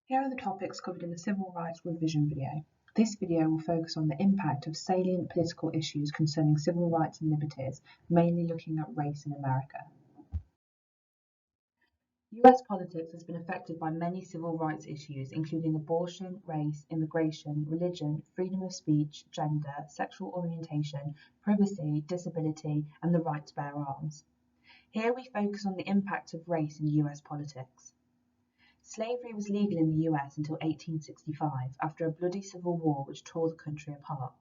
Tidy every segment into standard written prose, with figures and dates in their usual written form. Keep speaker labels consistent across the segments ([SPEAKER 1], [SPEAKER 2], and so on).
[SPEAKER 1] Here are the topics covered in the Civil Rights Revision video. This video will focus on the impact of salient political issues concerning civil rights and liberties, mainly looking at race in America. US politics has been affected by many civil rights issues, including abortion, race, immigration, religion, freedom of speech, gender, sexual orientation, privacy, disability, and the right to bear arms. Here we focus on the impact of race in US politics. Slavery was legal in the US until 1865, after a bloody civil war which tore the country apart.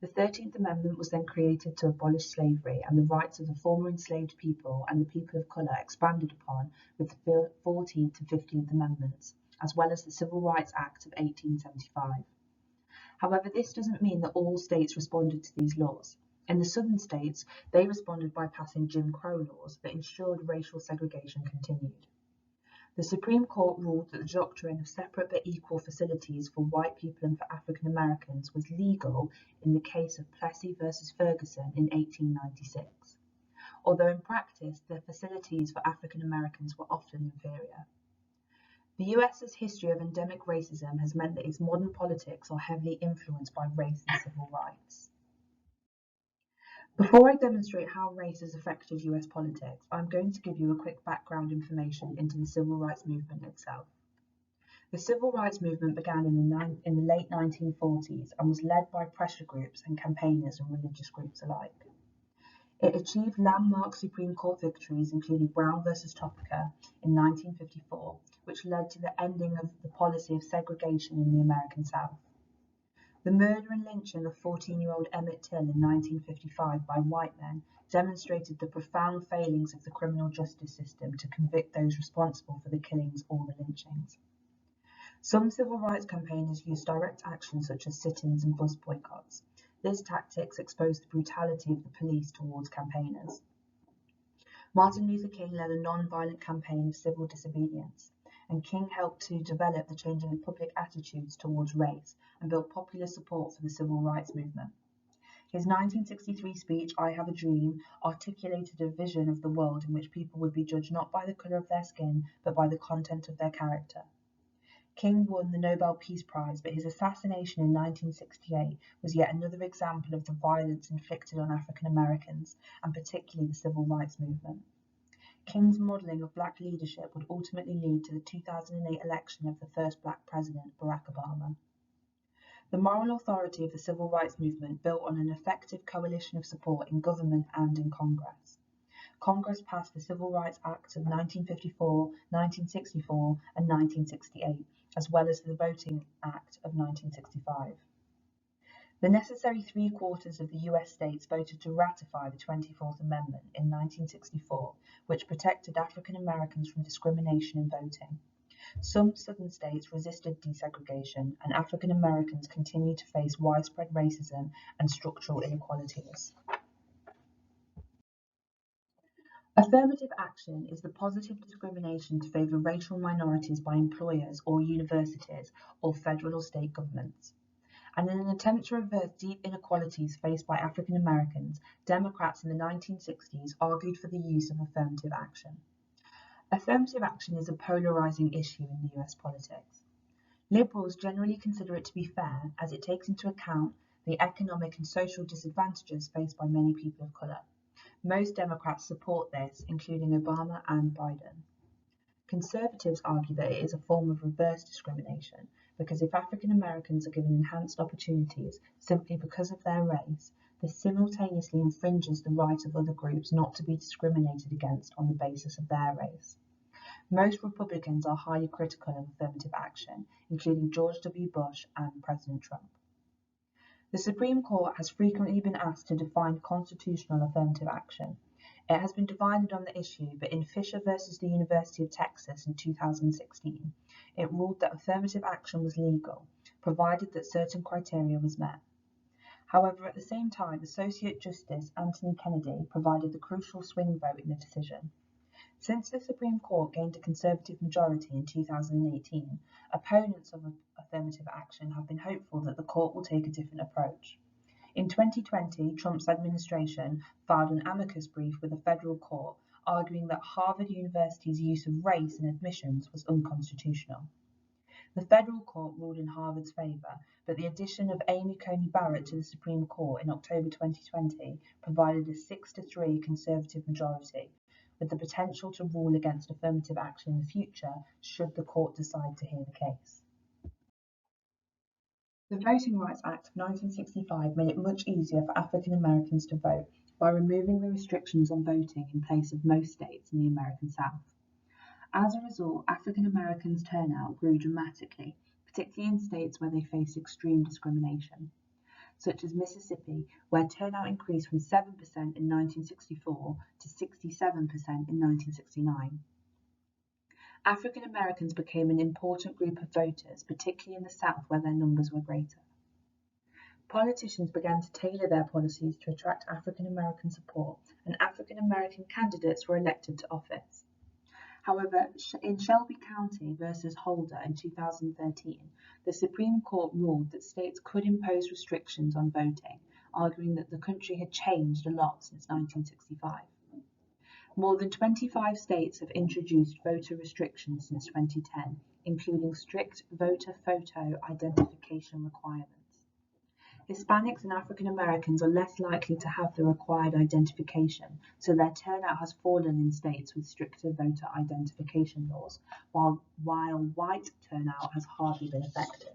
[SPEAKER 1] The 13th Amendment was then created to abolish slavery, and the rights of the former enslaved people and the people of colour expanded upon with the 14th and 15th Amendments, as well as the Civil Rights Act of 1875. However, this doesn't mean that all states responded to these laws. In the southern states, they responded by passing Jim Crow laws that ensured racial segregation continued. The Supreme Court ruled that the doctrine of separate but equal facilities for white people and for African Americans was legal in the case of Plessy v. Ferguson in 1896, although in practice the facilities for African Americans were often inferior. The US's history of endemic racism has meant that its modern politics are heavily influenced by race and civil rights. Before I demonstrate how race has affected US politics, I'm going to give you a quick background information into the civil rights movement itself. The civil rights movement began in the late 1940s and was led by pressure groups and campaigners and religious groups alike. It achieved landmark Supreme Court victories, including Brown v. Topeka in 1954, which led to the ending of the policy of segregation in the American South. The murder and lynching of 14-year-old Emmett Till in 1955 by white men demonstrated the profound failings of the criminal justice system to convict those responsible for the killings or the lynchings. Some civil rights campaigners used direct action such as sit-ins and bus boycotts. These tactics exposed the brutality of the police towards campaigners. Martin Luther King led a non-violent campaign of civil disobedience, and King helped to develop the changing of public attitudes towards race and built popular support for the civil rights movement. His 1963 speech, I Have a Dream, articulated a vision of the world in which people would be judged not by the colour of their skin, but by the content of their character. King won the Nobel Peace Prize, but his assassination in 1968 was yet another example of the violence inflicted on African Americans, and particularly the civil rights movement. King's modelling of black leadership would ultimately lead to the 2008 election of the first black president, Barack Obama. The moral authority of the civil rights movement built on an effective coalition of support in government and in Congress. Congress passed the Civil Rights Acts of 1954, 1964, and 1968, as well as the Voting Act of 1965. The necessary three-quarters of the US states voted to ratify the 24th Amendment in 1964, which protected African Americans from discrimination in voting. Some southern states resisted desegregation, and African Americans continued to face widespread racism and structural inequalities. Affirmative action is the positive discrimination to favour racial minorities by employers or universities or federal or state governments. And in an attempt to reverse deep inequalities faced by African Americans, Democrats in the 1960s argued for the use of affirmative action. Affirmative action is a polarising issue in the US politics. Liberals generally consider it to be fair, as it takes into account the economic and social disadvantages faced by many people of colour. Most Democrats support this, including Obama and Biden. Conservatives argue that it is a form of reverse discrimination, because if African Americans are given enhanced opportunities simply because of their race, this simultaneously infringes the right of other groups not to be discriminated against on the basis of their race. Most Republicans are highly critical of affirmative action, including George W. Bush and President Trump. The Supreme Court has frequently been asked to define constitutional affirmative action. It has been divided on the issue, but in Fisher v. the University of Texas in 2016, it ruled that affirmative action was legal, provided that certain criteria was met. However, at the same time, Associate Justice Anthony Kennedy provided the crucial swing vote in the decision. Since the Supreme Court gained a conservative majority in 2018, opponents of affirmative action have been hopeful that the court will take a different approach. In 2020, Trump's administration filed an amicus brief with the federal court, arguing that Harvard University's use of race in admissions was unconstitutional. The federal court ruled in Harvard's favour, but the addition of Amy Coney Barrett to the Supreme Court in October 2020 provided a 6-3 Conservative majority, with the potential to rule against affirmative action in the future should the court decide to hear the case. The Voting Rights Act of 1965 made it much easier for African Americans to vote by removing the restrictions on voting in place of most states in the American South. As a result, African Americans' turnout grew dramatically, particularly in states where they faced extreme discrimination, such as Mississippi, where turnout increased from 7% in 1964 to 67% in 1969. African Americans became an important group of voters, particularly in the South where their numbers were greater. Politicians began to tailor their policies to attract African American support, and African American candidates were elected to office. However, in Shelby County versus Holder in 2013, the Supreme Court ruled that states could impose restrictions on voting, arguing that the country had changed a lot since 1965. More than 25 states have introduced voter restrictions since 2010, including strict voter photo identification requirements. Hispanics and African Americans are less likely to have the required identification, so their turnout has fallen in states with stricter voter identification laws, while white turnout has hardly been affected.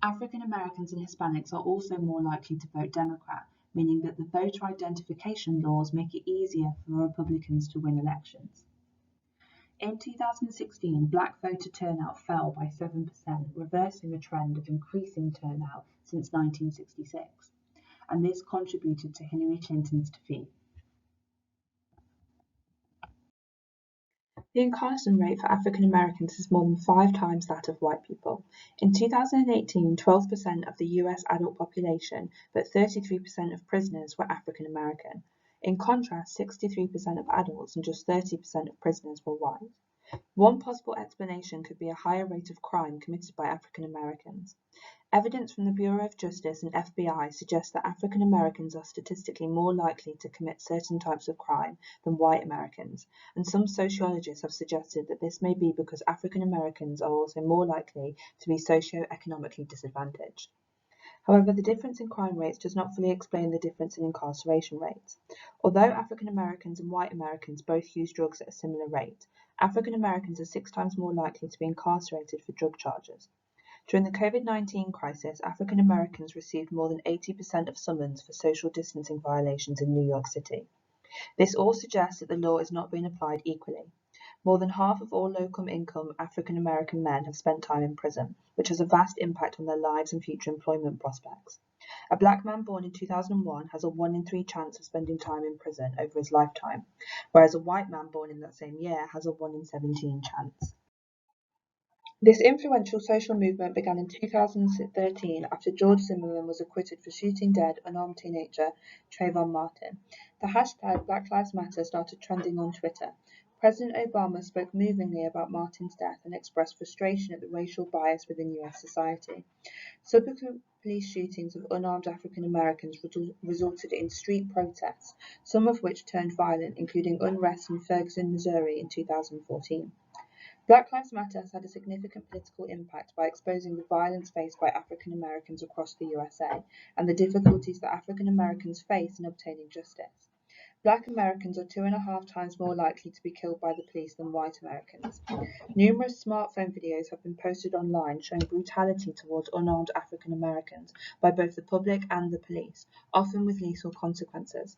[SPEAKER 1] African Americans and Hispanics are also more likely to vote Democrat, meaning that the voter identification laws make it easier for Republicans to win elections. In 2016, black voter turnout fell by 7%, reversing a trend of increasing turnout since 1966, and this contributed to Hillary Clinton's defeat. The incarceration rate for African Americans is more than 5 times that of white people. In 2018, 12% of the US adult population, but 33% of prisoners were African American. In contrast, 63% of adults and just 30% of prisoners were white. One possible explanation could be a higher rate of crime committed by African Americans. Evidence from the Bureau of Justice and FBI suggests that African Americans are statistically more likely to commit certain types of crime than white Americans, and some sociologists have suggested that this may be because African Americans are also more likely to be socio-economically disadvantaged. However, the difference in crime rates does not fully explain the difference in incarceration rates. Although African Americans and white Americans both use drugs at a similar rate, African Americans are 6 times more likely to be incarcerated for drug charges. During the COVID-19 crisis, African Americans received more than 80% of summons for social distancing violations in New York City. This all suggests that the law is not being applied equally. More than half of all low-income African American men have spent time in prison, which has a vast impact on their lives and future employment prospects. A black man born in 2001 has a 1 in 3 chance of spending time in prison over his lifetime, whereas a white man born in that same year has a 1 in 17 chance. This influential social movement began in 2013 after George Zimmerman was acquitted for shooting dead unarmed teenager Trayvon Martin. The hashtag Black Lives Matter started trending on Twitter. President Obama spoke movingly about Martin's death and expressed frustration at the racial bias within US society. Subsequent police shootings of unarmed African Americans resulted in street protests, some of which turned violent, including unrest in Ferguson, Missouri in 2014. Black Lives Matter has had a significant political impact by exposing the violence faced by African Americans across the USA and the difficulties that African Americans face in obtaining justice. Black Americans are 2.5 times more likely to be killed by the police than white Americans. Numerous smartphone videos have been posted online showing brutality towards unarmed African Americans by both the public and the police, often with lethal consequences.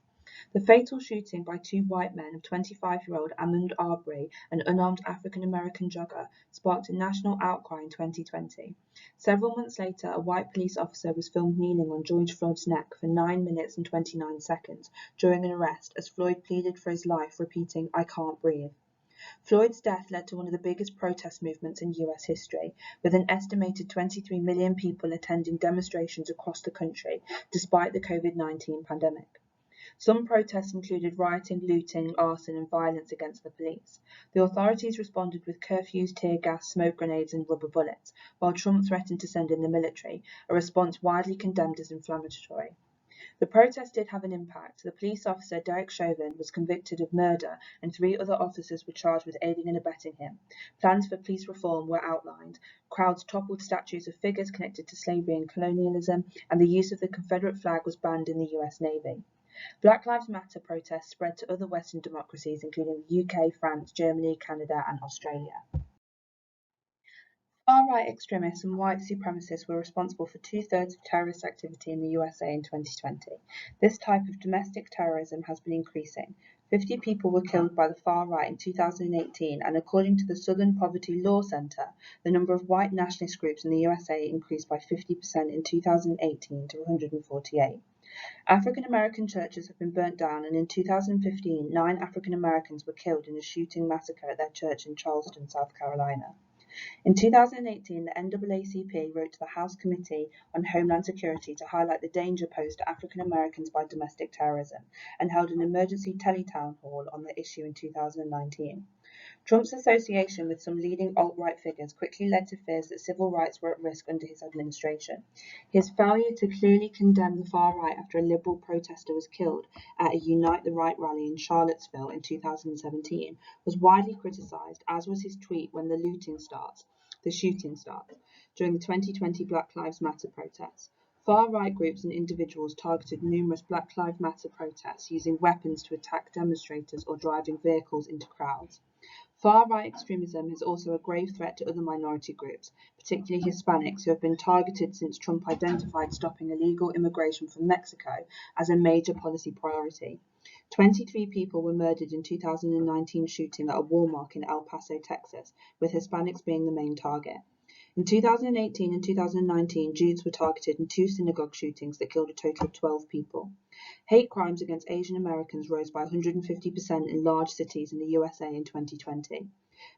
[SPEAKER 1] The fatal shooting by 2 white men of 25-year-old Ahmaud Arbery, an unarmed African-American jogger, sparked a national outcry in 2020. Several months later, a white police officer was filmed kneeling on George Floyd's neck for 9 minutes and 29 seconds during an arrest as Floyd pleaded for his life, repeating, "I can't breathe." Floyd's death led to one of the biggest protest movements in US history, with an estimated 23 million people attending demonstrations across the country, despite the COVID-19 pandemic. Some protests included rioting, looting, arson, and violence against the police. The authorities responded with curfews, tear gas, smoke grenades, and rubber bullets, while Trump threatened to send in the military, a response widely condemned as inflammatory. The protest did have an impact. The police officer, Derek Chauvin, was convicted of murder, and 3 other officers were charged with aiding and abetting him. Plans for police reform were outlined. Crowds toppled statues of figures connected to slavery and colonialism, and the use of the Confederate flag was banned in the US Navy. Black Lives Matter protests spread to other Western democracies, including the UK, France, Germany, Canada, and Australia. Far-right extremists and white supremacists were responsible for 2/3 of terrorist activity in the USA in 2020. This type of domestic terrorism has been increasing. 50 people were killed by the far right in 2018, and according to the Southern Poverty Law Center, the number of white nationalist groups in the USA increased by 50% in 2018 to 148. African American churches have been burnt down, and in 2015, 9 African Americans were killed in a shooting massacre at their church in Charleston, South Carolina. In 2018, the NAACP wrote to the House Committee on Homeland Security to highlight the danger posed to African Americans by domestic terrorism, and held an emergency teletown hall on the issue in 2019. Trump's association with some leading alt-right figures quickly led to fears that civil rights were at risk under his administration. His failure to clearly condemn the far right after a liberal protester was killed at a Unite the Right rally in Charlottesville in 2017 was widely criticized, as was his tweet when the shooting starts, during the 2020 Black Lives Matter protests. Far-right groups and individuals targeted numerous Black Lives Matter protests using weapons to attack demonstrators or driving vehicles into crowds. Far-right extremism is also a grave threat to other minority groups, particularly Hispanics, who have been targeted since Trump identified stopping illegal immigration from Mexico as a major policy priority. 23 people were murdered in 2019 shooting at a Walmart in El Paso, Texas, with Hispanics being the main target. In 2018 and 2019, Jews were targeted in 2 synagogue shootings that killed a total of 12 people. Hate crimes against Asian Americans rose by 150% in large cities in the USA in 2020.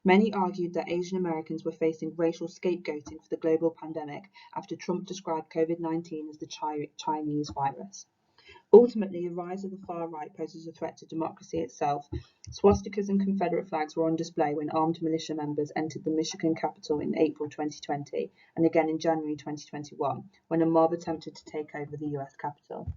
[SPEAKER 1] Many argued that Asian Americans were facing racial scapegoating for the global pandemic after Trump described COVID-19 as the Chinese virus. Ultimately, the rise of the far right poses a threat to democracy itself. Swastikas and Confederate flags were on display when armed militia members entered the Michigan Capitol in April 2020, and again in January 2021, when a mob attempted to take over the US Capitol.